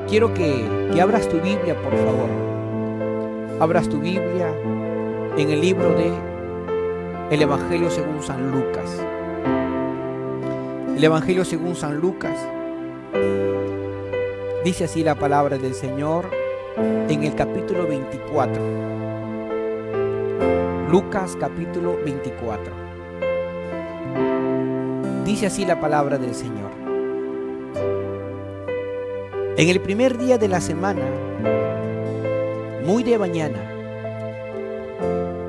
quiero que abras tu Biblia, por favor. Abras tu Biblia en el libro de el Evangelio según San Lucas. El Evangelio según San Lucas. Dice así la palabra del Señor en el capítulo 24. Lucas capítulo 24. Dice así la palabra del Señor. En el primer día de la semana, muy de mañana,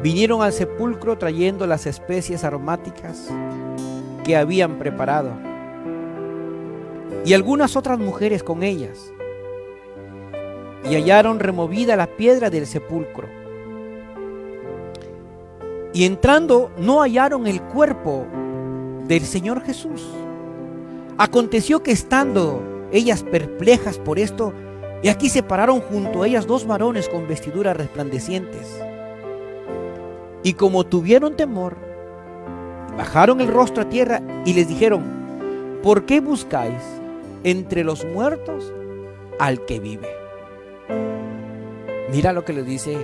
vinieron al sepulcro trayendo las especies aromáticas que habían preparado, y algunas otras mujeres con ellas, y hallaron removida la piedra del sepulcro. Y entrando no hallaron el cuerpo del Señor Jesús. Aconteció que estando ellas perplejas por esto, y aquí se pararon junto a ellas dos varones con vestiduras resplandecientes. Y como tuvieron temor, bajaron el rostro a tierra y les dijeron: ¿por qué buscáis entre los muertos al que vive? Mira lo que les dice,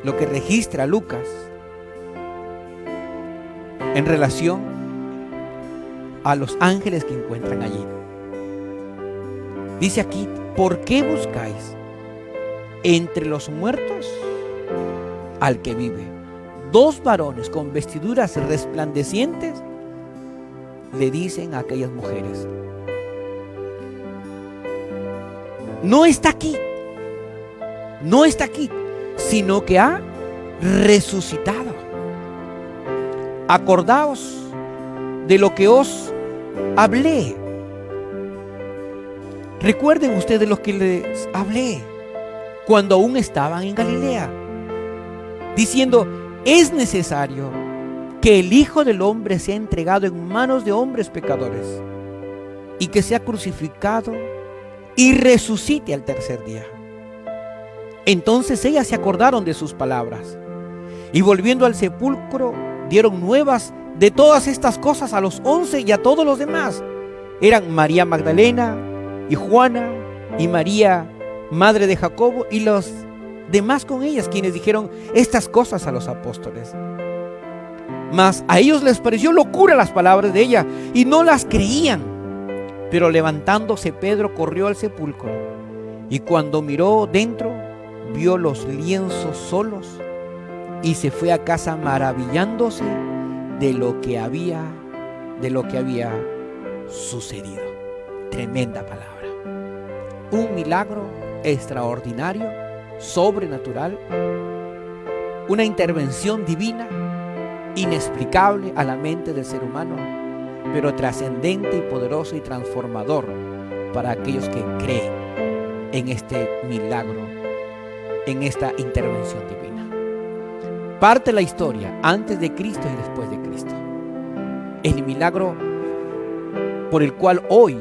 lo que registra Lucas en relación a los ángeles que encuentran allí. Dice aquí: ¿por qué buscáis entre los muertos al que vive? Dos varones con vestiduras resplandecientes le dicen a aquellas mujeres: no está aquí, no está aquí, sino que ha resucitado. Acordaos de lo que os hablé. Recuerden ustedes lo que les hablé cuando aún estaban en Galilea, diciendo: es necesario que el Hijo del Hombre sea entregado en manos de hombres pecadores y que sea crucificado y resucite al tercer día. Entonces ellas se acordaron de sus palabras y volviendo al sepulcro dieron nuevas de todas estas cosas a los 11 y a todos los demás. Eran María Magdalena y Juana y María, madre de Jacobo, y los demás con ellas, quienes dijeron estas cosas a los apóstoles. Mas a ellos les pareció locura las palabras de ella y no las creían. Pero levantándose Pedro corrió al sepulcro y cuando miró dentro vio los lienzos solos y se fue a casa maravillándose de lo que había sucedido. Tremenda palabra. Un milagro extraordinario, sobrenatural, una intervención divina, inexplicable a la mente del ser humano, pero trascendente y poderoso y transformador para aquellos que creen en este milagro, en esta intervención divina. Parte la historia antes de Cristo y después de Cristo. El milagro por el cual hoy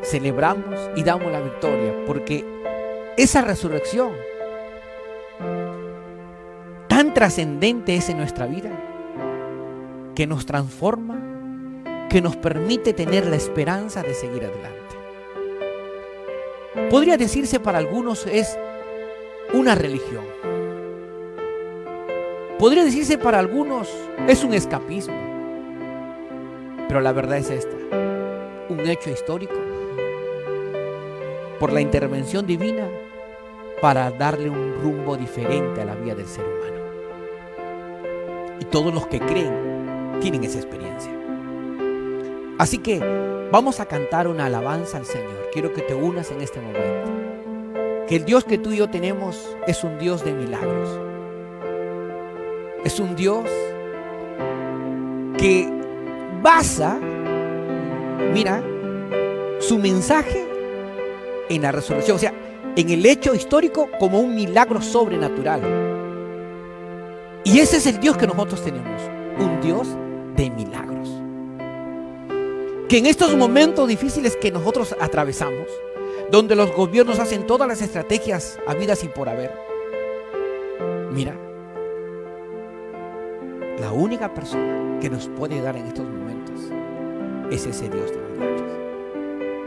celebramos y damos la victoria, porque esa resurrección tan trascendente es en nuestra vida, que nos transforma, que nos permite tener la esperanza de seguir adelante. Podría decirse para algunos es una religión. Podría decirse para algunos es un escapismo. Pero la verdad es esta: un hecho histórico por la intervención divina para darle un rumbo diferente a la vida del ser humano. Y todos los que creen tienen esa experiencia. Así que vamos a cantar una alabanza al Señor. Quiero que te unas en este momento. Que el Dios que tú y yo tenemos es un Dios de milagros. Es un Dios que basa, mira, su mensaje en la resurrección, o sea, en el hecho histórico como un milagro sobrenatural. Y ese es el Dios que nosotros tenemos, un Dios de milagros. Que en estos momentos difíciles que nosotros atravesamos, donde los gobiernos hacen todas las estrategias habidas y por haber, mira, la única persona que nos puede dar en estos momentos es ese Dios de milagros.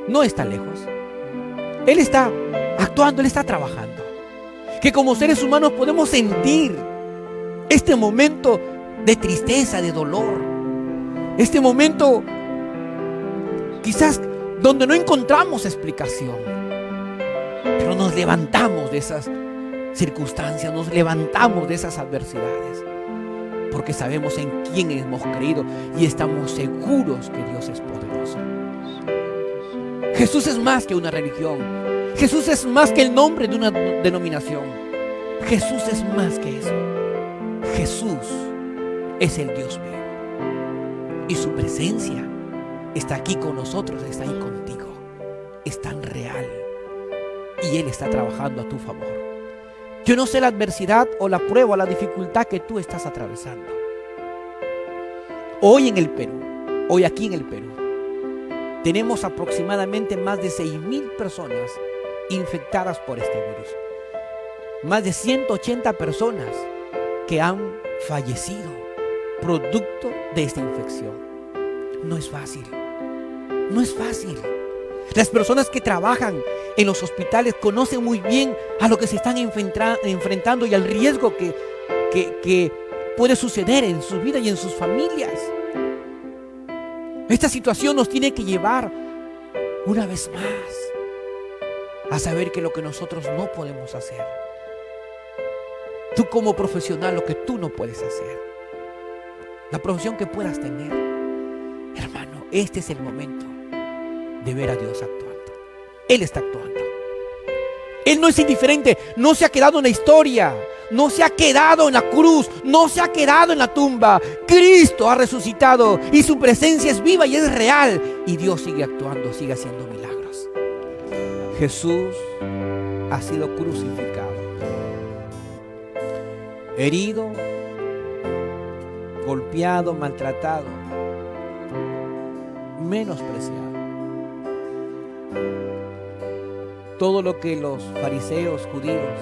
No está lejos, Él está actuando, Él está trabajando. Que como seres humanos podemos sentir este momento de tristeza, de dolor. Este momento quizás donde no encontramos explicación. Pero nos levantamos de esas circunstancias, nos levantamos de esas adversidades. Porque sabemos en quién hemos creído y estamos seguros que Dios es poderoso. Jesús es más que una religión. Jesús es más que el nombre de una denominación. Jesús es más que eso. Jesús es el Dios vivo. Y su presencia está aquí con nosotros, está ahí contigo. Es tan real. Y Él está trabajando a tu favor. Yo no sé la adversidad o la prueba o la dificultad que tú estás atravesando. Hoy en el Perú, hoy aquí en el Perú, tenemos aproximadamente más de 6,000 personas infectadas por este virus. Más de 180 personas que han fallecido producto de esta infección. No es fácil. No es fácil. Las personas que trabajan en los hospitales conocen muy bien a lo que se están enfrentando y al riesgo que puede suceder en su vida y en sus familias. Esta situación nos tiene que llevar una vez más a saber que lo que nosotros no podemos hacer, tú como profesional, lo que tú no puedes hacer, la profesión que puedas tener, hermano, este es el momento de ver a Dios actuando. Él está actuando. Él no es indiferente, no se ha quedado en la historia, no se ha quedado en la cruz, no se ha quedado en la tumba. Cristo ha resucitado y su presencia es viva y es real. Y Dios sigue actuando, sigue haciendo milagros. Jesús ha sido crucificado, herido, golpeado, maltratado, menospreciado. Todo lo que los fariseos judíos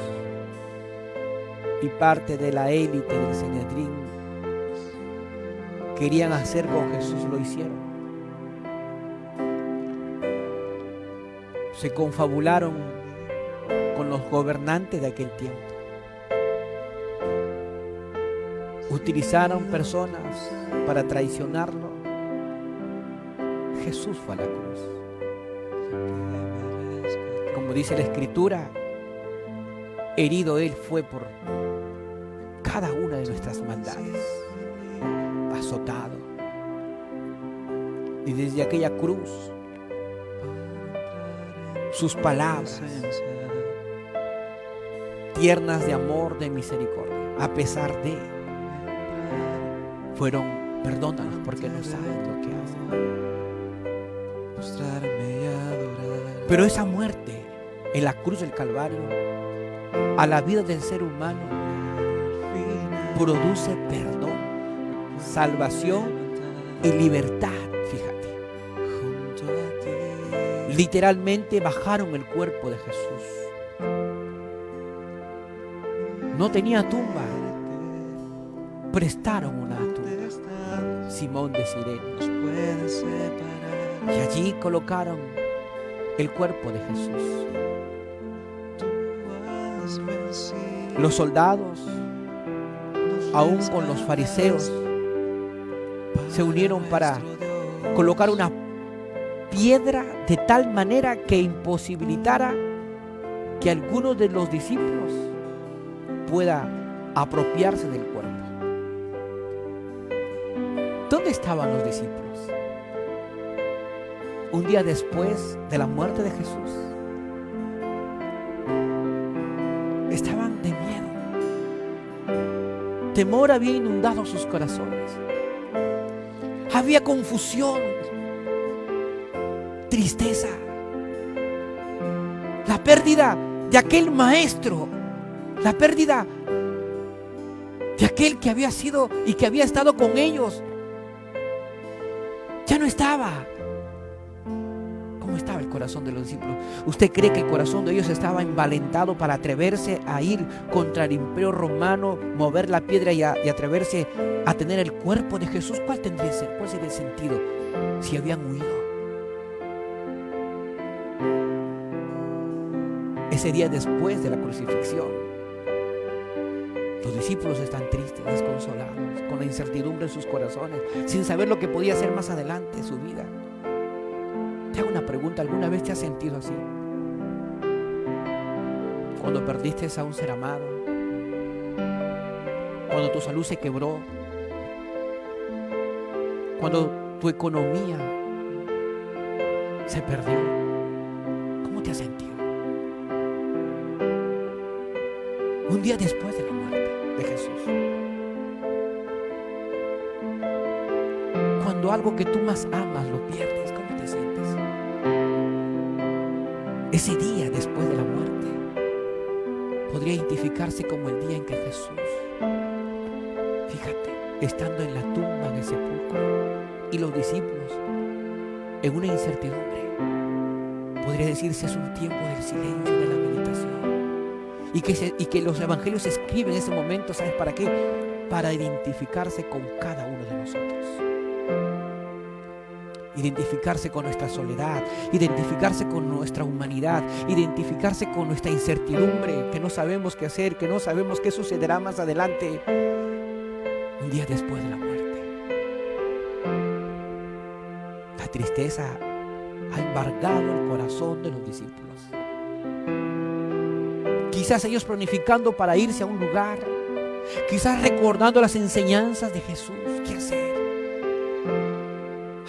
y parte de la élite del Sanedrín querían hacer con Jesús, lo hicieron. Se confabularon con los gobernantes de aquel tiempo. Utilizaron personas para traicionarlo. Jesús fue a la cruz. Como dice la Escritura, herido Él fue por cada una de nuestras maldades, azotado. Y desde aquella cruz, sus palabras tiernas de amor, de misericordia, a pesar de, fueron: perdónanos porque no saben lo que hacen. Pero esa muerte en la cruz del Calvario a la vida del ser humano produce perdón, salvación y libertad. Fíjate, literalmente bajaron el cuerpo de Jesús. No tenía tumba, prestaron una tumba, Simón de Cirene, y allí colocaron el cuerpo de Jesús. Los soldados, aún con los fariseos, se unieron para colocar una piedra de tal manera que imposibilitara que alguno de los discípulos pueda apropiarse del cuerpo. ¿Dónde estaban los discípulos? Un día después de la muerte de Jesús, estaban de miedo. Temor había inundado sus corazones. Había confusión, tristeza, la pérdida de aquel maestro, la pérdida de aquel que había sido y que había estado con ellos. Ya no estaba. ¿Cómo estaba el corazón de los discípulos? ¿Usted cree que el corazón de ellos estaba envalentado para atreverse a ir contra el imperio romano, mover la piedra y atreverse a tener el cuerpo de Jesús? ¿Cuál sería el sentido si habían huido? ese día después de la crucifixión, los discípulos están tristes, desconsolados, con la incertidumbre en sus corazones, sin saber lo que podía hacer más adelante en su vida. Te hago una pregunta, ¿alguna vez te has sentido así? Cuando perdiste a un ser amado, cuando tu salud se quebró, cuando tu economía se perdió, ¿cómo te has sentido? Un día después de la muerte de Jesús, cuando algo que tú más amas lo pierdes, ¿cómo te sientes? Ese día después de la muerte podría identificarse como el día en que Jesús, fíjate, estando en la tumba, en el sepulcro, y los discípulos en una incertidumbre, podría decirse es un tiempo del silencio, de la meditación, y que los evangelios se escriben en ese momento, ¿sabes para qué? Para identificarse con cada uno de nosotros, identificarse con nuestra soledad, identificarse con nuestra humanidad, identificarse con nuestra incertidumbre, que no sabemos qué hacer, que no sabemos qué sucederá más adelante, un día después de la muerte. La tristeza ha embargado el corazón de los discípulos. Quizás ellos planificando para irse a un lugar, quizás recordando las enseñanzas de Jesús, qué hacer,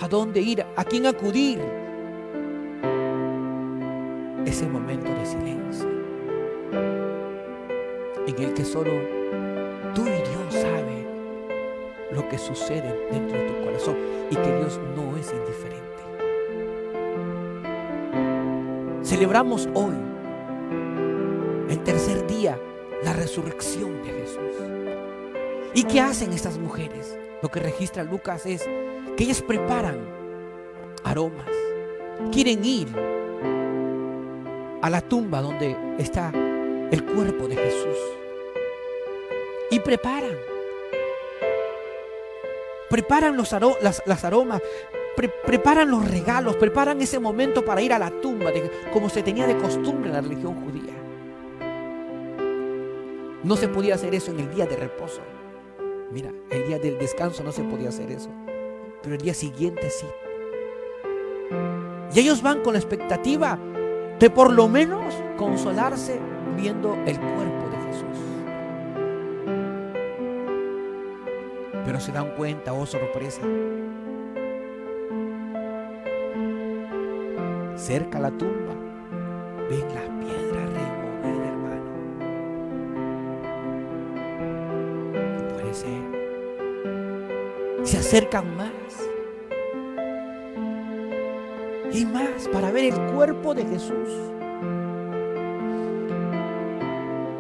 a dónde ir, a quién acudir. Ese momento de silencio en el que solo tú y Dios saben lo que sucede dentro de tu corazón y que Dios no es indiferente. Celebramos hoy, el tercer día, la resurrección de Jesús. ¿Y qué hacen estas mujeres? Lo que registra Lucas es que ellas preparan aromas, quieren ir a la tumba donde está el cuerpo de Jesús y preparan las aromas, preparan los regalos, preparan ese momento para ir a la tumba, como se tenía de costumbre en la religión judía. No se podía hacer eso en el día de reposo. Mira, el día del descanso no se podía hacer eso, pero el día siguiente sí. Y ellos van con la expectativa de por lo menos consolarse viendo el cuerpo de Jesús. Pero se dan cuenta, oh sorpresa, cerca a la tumba ven la piedra removida, hermano. No puede ser. Se acercan más y más para ver el cuerpo de Jesús.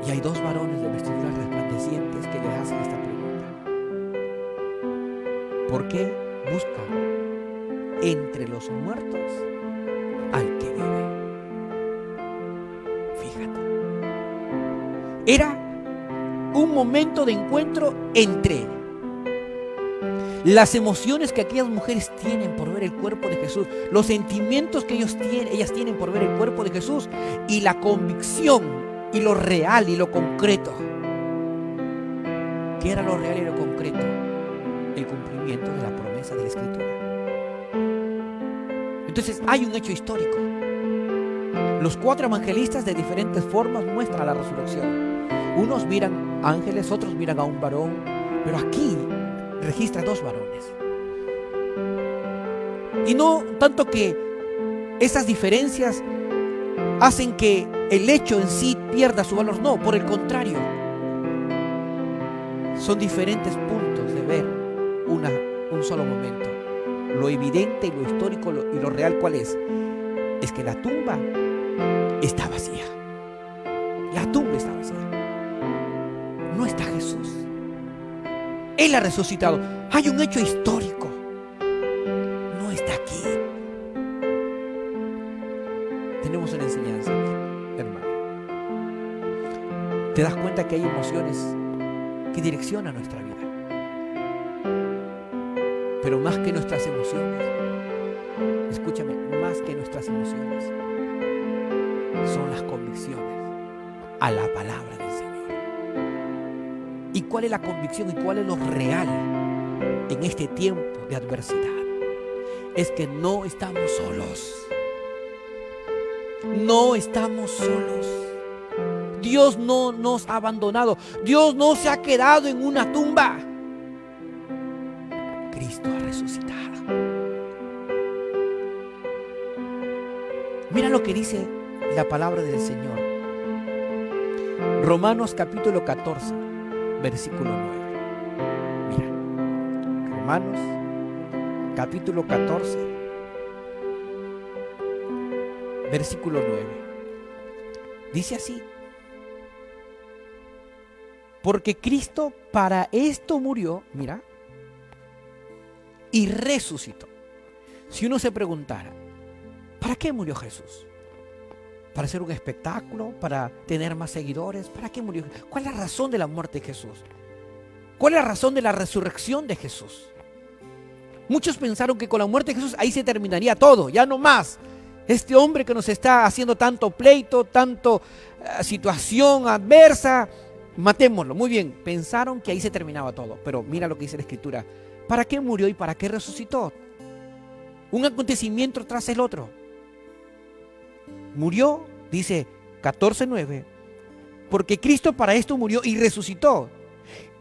Y hay dos varones de vestiduras resplandecientes que le hacen esta pregunta: ¿por qué buscan entre los muertos al que vive? Fíjate, era un momento de encuentro entre las emociones que aquellas mujeres tienen por ver el cuerpo de Jesús, los sentimientos que ellas tienen por ver el cuerpo de Jesús, y la convicción y lo real y lo concreto. ¿Qué era lo real y lo concreto? El cumplimiento de la promesa de la Escritura. Entonces hay un hecho histórico. Los cuatro evangelistas de diferentes formas muestran la resurrección. Unos miran ángeles, otros miran a un varón, pero aquí registra dos varones. Y no tanto que esas diferencias hacen que el hecho en sí pierda su valor, no, por el contrario, son diferentes puntos de ver un solo momento. Lo evidente y lo histórico y lo real, ¿cuál es? Es que la tumba está vacía. La tumba está vacía. No está Jesús. Él ha resucitado. Hay un hecho histórico. No está aquí. Tenemos una enseñanza, hermano. Te das cuenta que hay emociones que direccionan nuestra vida. Pero más que nuestras emociones, escúchame, más que nuestras emociones, son las convicciones. a la palabra del Señor. ¿Y cuál es la convicción y cuál es lo real en este tiempo de adversidad? Es que no estamos solos. No estamos solos. Dios no nos ha abandonado. Dios no se ha quedado en una tumba. Cristo ha resucitado. Mira lo que dice la palabra del Señor. Romanos capítulo 14, versículo 9. Mira, Romanos capítulo 14, versículo 9. Dice así: porque Cristo para esto murió, mira, y resucitó. Si uno se preguntara, ¿para qué murió Jesús? ¿Para hacer un espectáculo? ¿Para tener más seguidores? ¿Para qué murió? ¿Cuál es la razón de la muerte de Jesús? ¿Cuál es la razón de la resurrección de Jesús? Muchos pensaron que con la muerte de Jesús ahí se terminaría todo, ya no más. Este hombre que nos está haciendo tanto pleito, tanto situación adversa, matémoslo. Muy bien, pensaron que ahí se terminaba todo. Pero mira lo que dice la Escritura. ¿Para qué murió y para qué resucitó? Un acontecimiento tras el otro. Murió, dice 14:9, porque Cristo para esto murió y resucitó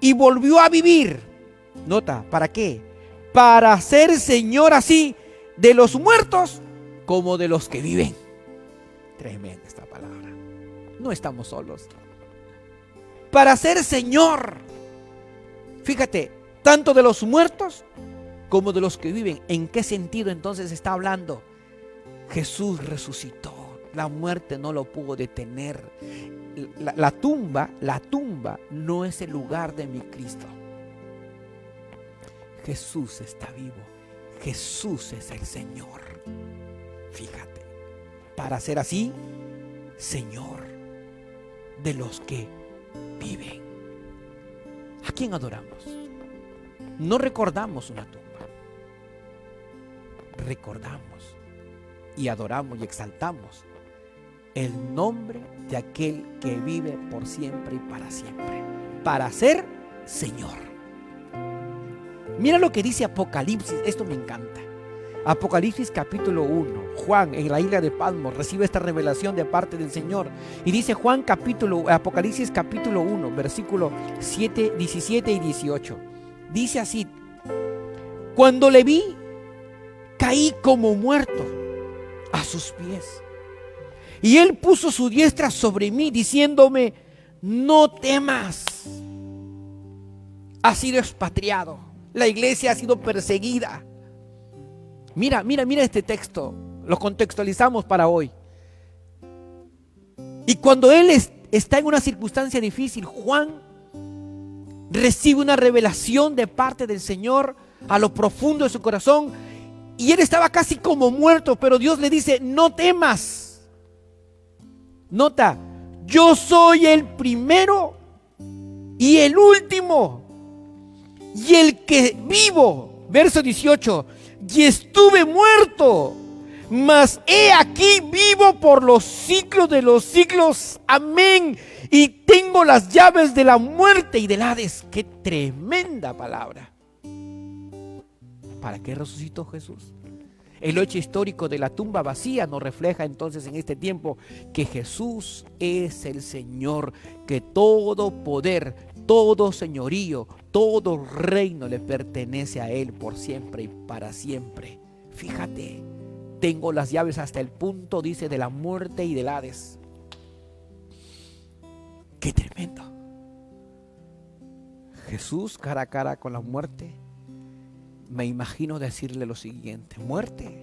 y volvió a vivir. Nota, ¿para qué? Para ser Señor así de los muertos como de los que viven. Tremenda esta palabra. No estamos solos. Para ser Señor, fíjate, tanto de los muertos como de los que viven. ¿En qué sentido entonces está hablando? Jesús resucitó. La muerte no lo pudo detener. La tumba no es el lugar de mi Cristo. Jesús está vivo. Jesús es el Señor. Fíjate, para ser así, Señor de los que viven. ¿A quién adoramos? No recordamos una tumba. Recordamos y adoramos y exaltamos el nombre de aquel que vive por siempre y para siempre, para ser Señor. Mira lo que dice Apocalipsis, esto me encanta. Apocalipsis capítulo 1, Juan en la isla de Patmos recibe esta revelación de parte del Señor. Y dice Apocalipsis capítulo 1, versículo 7, 17 y 18. Dice así: cuando le vi, caí como muerto a sus pies. Y él puso su diestra sobre mí, diciéndome: no temas. Has sido expatriado. La iglesia ha sido perseguida. Mira este texto. Lo contextualizamos para hoy. Y cuando él está en una circunstancia difícil, Juan recibe una revelación de parte del Señor a lo profundo de su corazón. Y él estaba casi como muerto, pero Dios le dice: no temas. Nota, yo soy el primero y el último y el que vivo. Verso 18, y estuve muerto, mas he aquí vivo por los siglos de los siglos. Amén. Y tengo las llaves de la muerte y del Hades. Qué tremenda palabra. ¿Para qué resucitó Jesús? El hecho histórico de la tumba vacía nos refleja entonces en este tiempo que Jesús es el Señor, que todo poder, todo señorío, todo reino le pertenece a Él por siempre y para siempre. Fíjate, tengo las llaves hasta el punto, dice, de la muerte y del Hades. ¡Qué tremendo! Jesús cara a cara con la muerte. Me imagino decirle lo siguiente: muerte,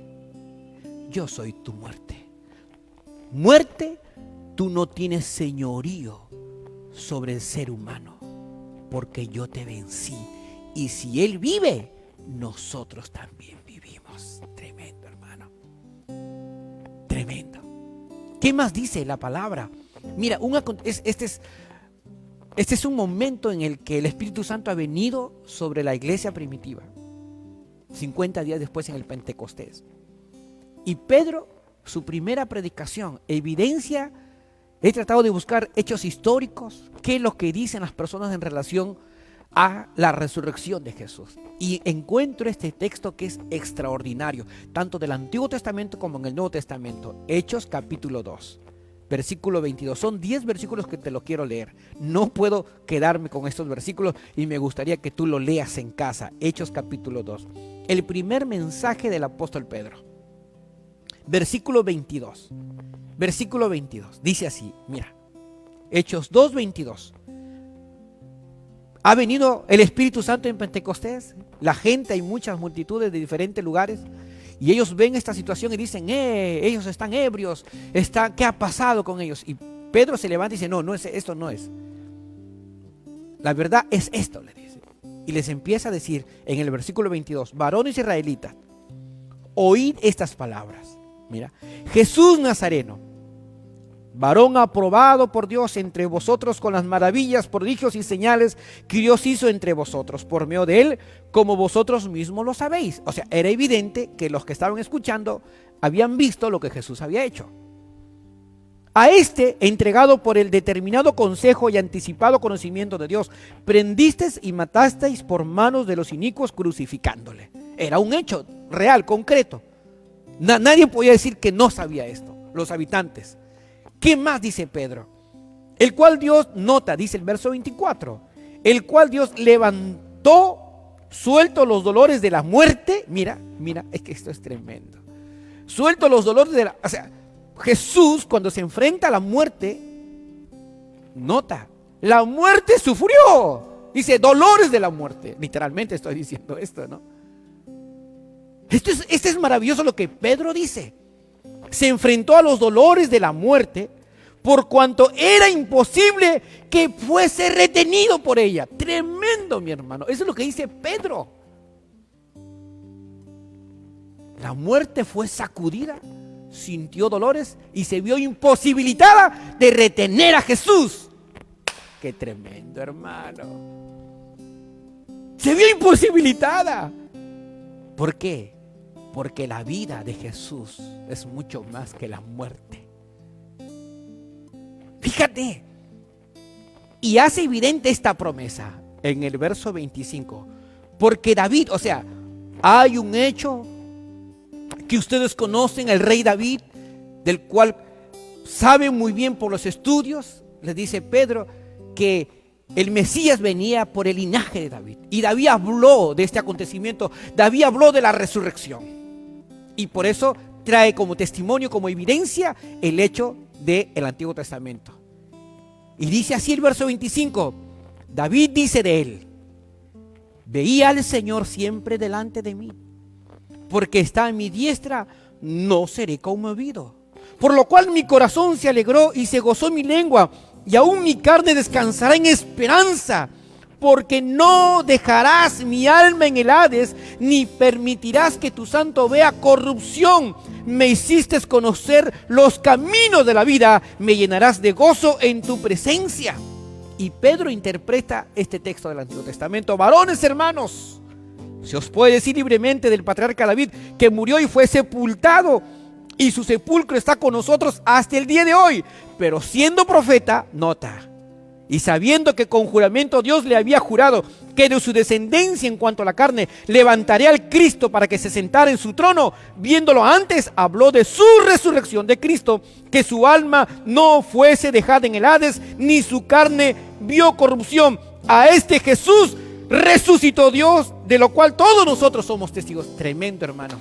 yo soy tu muerte. Muerte, tú no tienes señorío sobre el ser humano, porque yo te vencí. Y si Él vive, nosotros también vivimos. Tremendo, hermano. Tremendo. ¿Qué más dice la palabra? Mira, este es un momento en el que el Espíritu Santo ha venido sobre la iglesia primitiva. 50 días después en el Pentecostés. Y Pedro, su primera predicación, evidencia He tratado de buscar hechos históricos, qué es lo que dicen las personas en relación a la resurrección de Jesús. Y encuentro este texto que es extraordinario, tanto del Antiguo Testamento como en el Nuevo Testamento. Hechos capítulo 2, versículo 22. Son 10 versículos que te lo quiero leer. No puedo quedarme con estos versículos y me gustaría que tú lo leas en casa. Hechos capítulo 2. El primer mensaje del apóstol Pedro. Versículo 22. Versículo 22. Dice así, mira. Hechos 2, 22. Ha venido el Espíritu Santo en Pentecostés. La gente, hay muchas multitudes de diferentes lugares. Y ellos ven esta situación y dicen, ellos están ebrios. ¿Qué ha pasado con ellos? Y Pedro se levanta y dice, no, esto no es. La verdad es esto, le dice. Y les empieza a decir en el versículo 22, varones israelitas, oíd estas palabras. Mira, Jesús Nazareno, varón aprobado por Dios entre vosotros con las maravillas, prodigios y señales que Dios hizo entre vosotros por medio de él, como vosotros mismos lo sabéis. O sea, era evidente que los que estaban escuchando habían visto lo que Jesús había hecho. A este, entregado por el determinado consejo y anticipado conocimiento de Dios, prendisteis y matasteis por manos de los inicuos crucificándole. Era un hecho real, concreto. Nadie podía decir que no sabía esto, los habitantes. ¿Qué más dice Pedro? El cual Dios, nota, dice el verso 24, el cual Dios levantó, suelto los dolores de la muerte. Mira, es que esto es tremendo. Suelto los dolores de la... O sea, Jesús cuando se enfrenta a la muerte, nota, la muerte sufrió. Dice, dolores de la muerte. Literalmente estoy diciendo esto, ¿no? Esto es maravilloso lo que Pedro dice. Se enfrentó a los dolores de la muerte por cuanto era imposible que fuese retenido por ella. Tremendo, mi hermano. Eso es lo que dice Pedro. La muerte fue sacudida, sintió dolores y se vio imposibilitada de retener a Jesús. Qué tremendo, hermano. Se vio imposibilitada. ¿Por qué? Porque la vida de Jesús es mucho más que la muerte. Fíjate. Y hace evidente esta promesa en el verso 25. Porque David, o sea, hay un hecho que ustedes conocen, el rey David, del cual saben muy bien por los estudios. Les dice Pedro que el Mesías venía por el linaje de David. Y David habló de este acontecimiento. David habló de la resurrección. Y por eso trae como testimonio, como evidencia, el hecho del Antiguo Testamento. Y dice así el verso 25. David dice de él: veía al Señor siempre delante de mí, porque está a mi diestra, no seré conmovido. Por lo cual mi corazón se alegró y se gozó mi lengua, y aún mi carne descansará en esperanza, porque no dejarás mi alma en el Hades, ni permitirás que tu santo vea corrupción. Me hiciste conocer los caminos de la vida, me llenarás de gozo en tu presencia. Y Pedro interpreta este texto del Antiguo Testamento. Varones hermanos, se os puede decir libremente del patriarca David, que murió y fue sepultado, y su sepulcro está con nosotros hasta el día de hoy. Pero siendo profeta, nota, y sabiendo que con juramento Dios le había jurado que de su descendencia en cuanto a la carne levantaría al Cristo para que se sentara en su trono, viéndolo antes, habló de su resurrección de Cristo, que su alma no fuese dejada en el Hades, ni su carne vio corrupción. A este Jesús resucitó Dios, de lo cual todos nosotros somos testigos. Tremendo, hermano.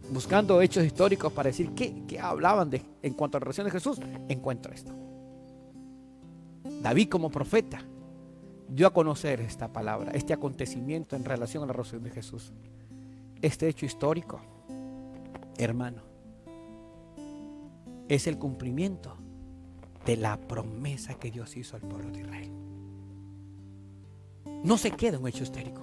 Buscando hechos históricos para decir qué hablaban en cuanto a la resurrección de Jesús, encuentro esto. David, como profeta, dio a conocer esta palabra, este acontecimiento en relación a la resurrección de Jesús. Este hecho histórico, hermano, es el cumplimiento de la promesa que Dios hizo al pueblo de Israel. No se queda un hecho histórico,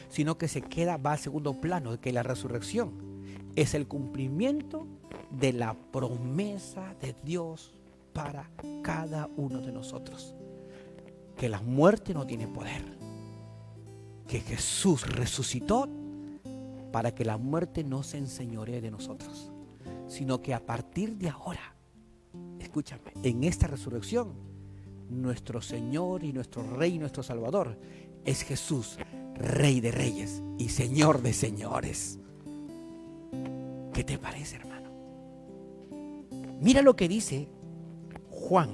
sino que va al segundo plano, de que la resurrección es el cumplimiento de la promesa de Dios para cada uno de nosotros. Que la muerte no tiene poder, que Jesús resucitó para que la muerte no se enseñoree de nosotros, sino que a partir de ahora escúchame, en esta resurrección, nuestro Señor y nuestro Rey y nuestro Salvador es Jesús, Rey de Reyes y Señor de Señores. ¿Qué te parece, hermano? Mira lo que dice Juan,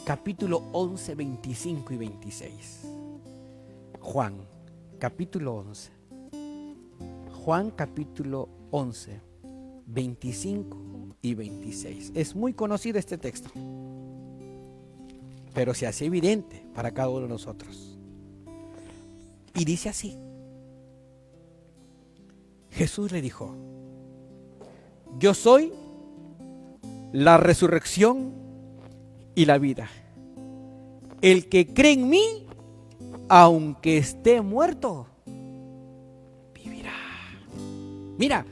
capítulo 11, 25 y 26. Juan, capítulo 11. Juan, capítulo 11, 25 y 26. Es muy conocido este texto, pero se hace evidente para cada uno de nosotros. Y dice así: Jesús le dijo: yo soy la resurrección y la vida. El que cree en mí, aunque esté muerto, vivirá. Mira,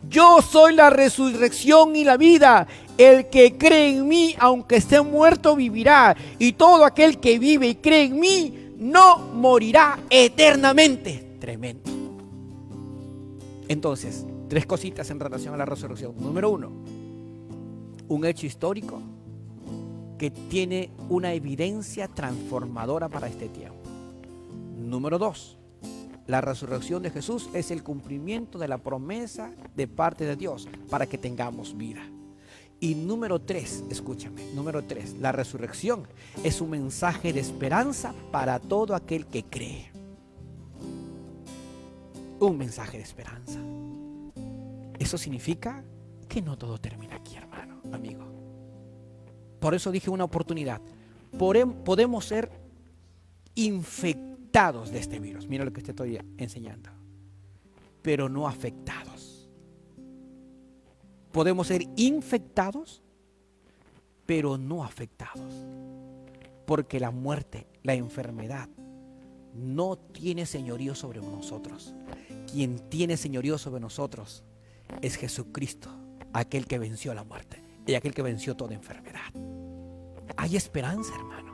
yo soy la resurrección y la vida. El que cree en mí, aunque esté muerto, vivirá. Y todo aquel que vive y cree en mí, no morirá eternamente. Tremendo. Entonces, 3 cositas en relación a la resurrección. Número 1, un hecho histórico que tiene una evidencia transformadora para este tiempo. Número 2, la resurrección de Jesús es el cumplimiento de la promesa de parte de Dios para que tengamos vida. Y número 3, escúchame, número 3, la resurrección es un mensaje de esperanza para todo aquel que cree. Un mensaje de esperanza. Eso significa que no todo termina aquí, hermano, amigo. Por eso dije una oportunidad. Podemos ser infectados de este virus. Mira lo que te estoy enseñando. Pero no afectados. Podemos ser infectados, pero no afectados. Porque la muerte, la enfermedad, no tiene señorío sobre nosotros. Quien tiene señorío sobre nosotros es Jesucristo, aquel que venció la muerte y aquel que venció toda enfermedad. Hay esperanza, hermano.